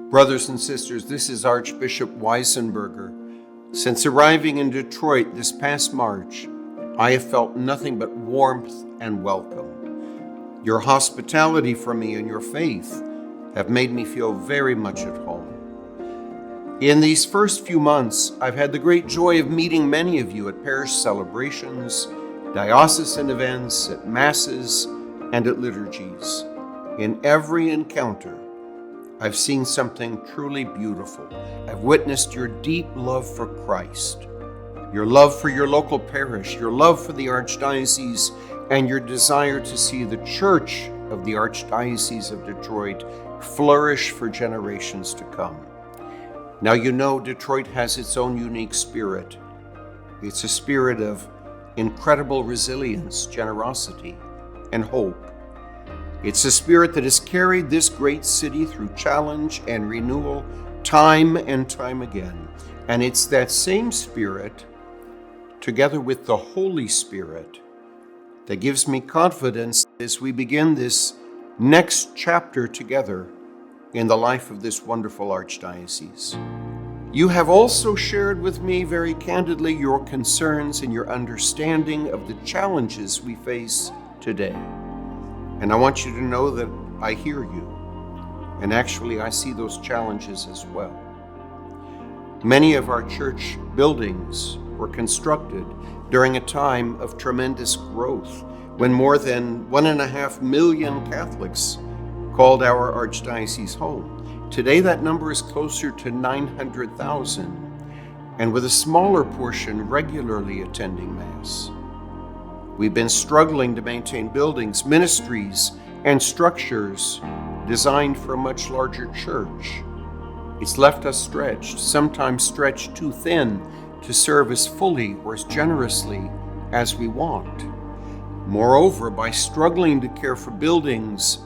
Brothers and sisters, this is Archbishop Weisenburger. Since arriving in Detroit this past March, I have felt nothing but warmth and welcome. Your hospitality for me and your faith have made me feel very much at home. In these first few months, I've had the great joy of meeting many of you at parish celebrations, diocesan events, at masses, and at liturgies. In every encounter, I've seen something truly beautiful. I've witnessed your deep love for Christ, your love for your local parish, your love for the Archdiocese, and your desire to see the Church of the Archdiocese of Detroit flourish for generations to come. Now, you know Detroit has its own unique spirit. It's a spirit of incredible resilience, generosity, and hope. It's a spirit that has carried this great city through challenge and renewal time and time again. And it's that same spirit, together with the Holy Spirit, that gives me confidence as we begin this next chapter together in the life of this wonderful Archdiocese. You have also shared with me very candidly your concerns and your understanding of the challenges we face today. And I want you to know that I hear you. And actually, I see those challenges as well. Many of our church buildings were constructed during a time of tremendous growth, when more than 1.5 million Catholics called our Archdiocese home. Today, that number is closer to 900,000, and with a smaller portion regularly attending Mass. We've been struggling to maintain buildings, ministries, and structures designed for a much larger church. It's left us stretched, sometimes stretched too thin to serve as fully or as generously as we want. Moreover, by struggling to care for buildings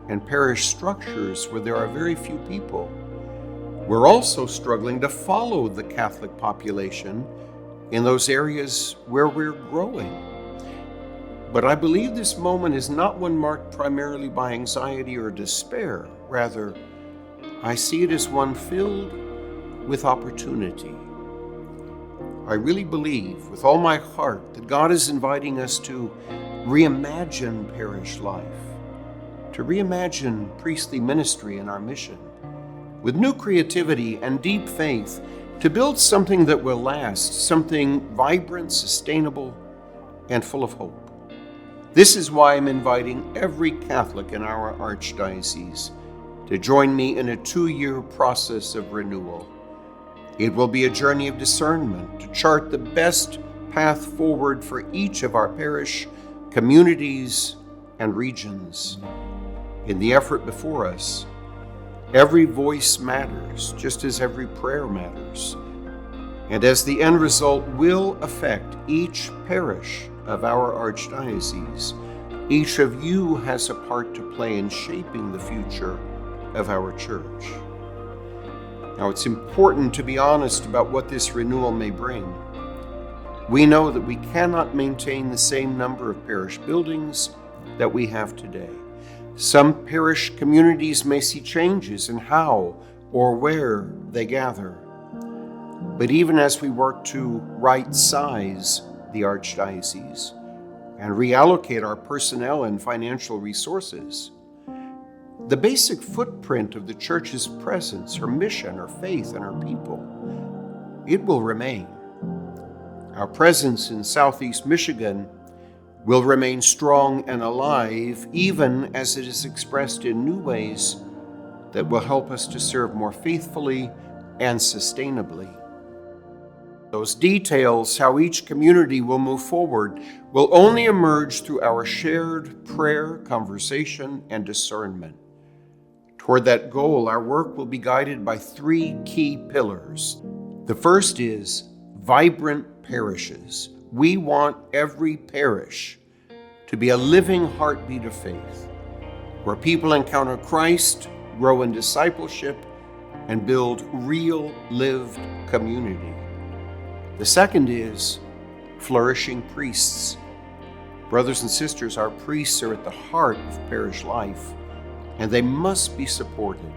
and parish structures where there are very few people, we're also struggling to follow the Catholic population in those areas where we're growing. But I believe this moment is not one marked primarily by anxiety or despair. Rather, I see it as one filled with opportunity. I really believe with all my heart that God is inviting us to reimagine parish life, to reimagine priestly ministry and our mission, with new creativity and deep faith, to build something that will last, something vibrant, sustainable, and full of hope. This is why I'm inviting every Catholic in our Archdiocese to join me in a 2-year process of renewal. It will be a journey of discernment to chart the best path forward for each of our parish, communities, and regions. In the effort before us, every voice matters, just as every prayer matters. And as the end result will affect each parish of our Archdiocese, each of you has a part to play in shaping the future of our church. Now, it's important to be honest about what this renewal may bring. We know that we cannot maintain the same number of parish buildings that we have today. Some parish communities may see changes in how or where they gather. But even as we work to right-size the Archdiocese and reallocate our personnel and financial resources, the basic footprint of the Church's presence, her mission, her faith, and her people, it will remain. Our presence in Southeast Michigan will remain strong and alive, even as it is expressed in new ways that will help us to serve more faithfully and sustainably. Those details, how each community will move forward, will only emerge through our shared prayer, conversation, and discernment. Toward that goal, our work will be guided by 3 key pillars. The first is vibrant parishes. We want every parish to be a living heartbeat of faith, where people encounter Christ, grow in discipleship, and build real lived community. The second is flourishing priests. Brothers and sisters, our priests are at the heart of parish life, and they must be supported.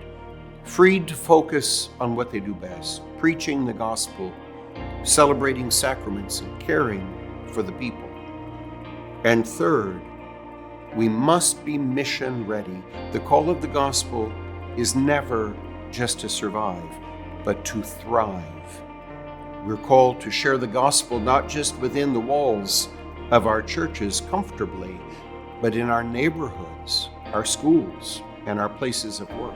freed to focus on what they do best, preaching the gospel, celebrating sacraments, and caring for the people. And third, we must be mission ready. The call of the gospel is never just to survive, but to thrive. We're called to share the gospel not just within the walls of our churches comfortably, but in our neighborhoods, our schools, and our places of work.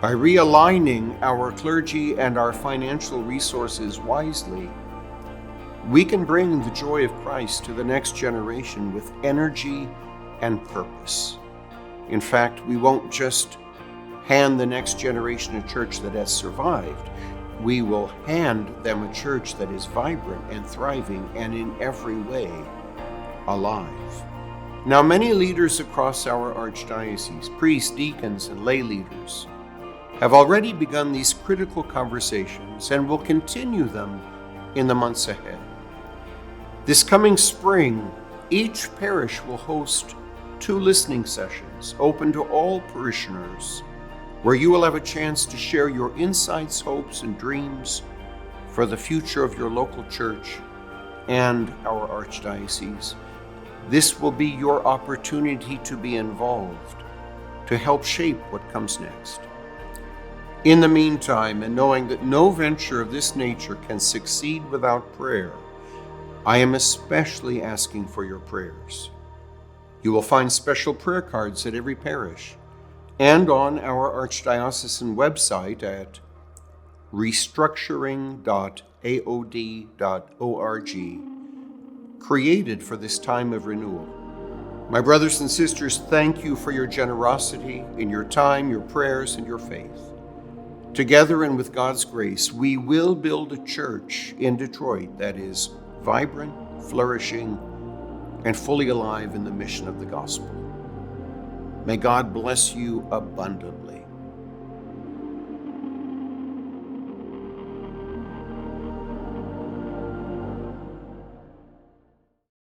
By realigning our clergy and our financial resources wisely, we can bring the joy of Christ to the next generation with energy and purpose. In fact, we won't just hand the next generation a church that has survived. We will hand them a church that is vibrant and thriving and in every way alive. Now, many leaders across our archdiocese, priests, deacons, and lay leaders, have already begun these critical conversations and will continue them in the months ahead. This coming spring, each parish will host 2 listening sessions open to all parishioners, where you will have a chance to share your insights, hopes, and dreams for the future of your local church and our archdiocese. This will be your opportunity to be involved, to help shape what comes next. In the meantime, and knowing that no venture of this nature can succeed without prayer, I am especially asking for your prayers. You will find special prayer cards at every parish and on our archdiocesan website at restructuring.aod.org, created for this time of renewal. My brothers and sisters, thank you for your generosity in your time, your prayers, and your faith. Together and with God's grace, we will build a church in Detroit that is vibrant, flourishing, and fully alive in the mission of the gospel. May God bless you abundantly.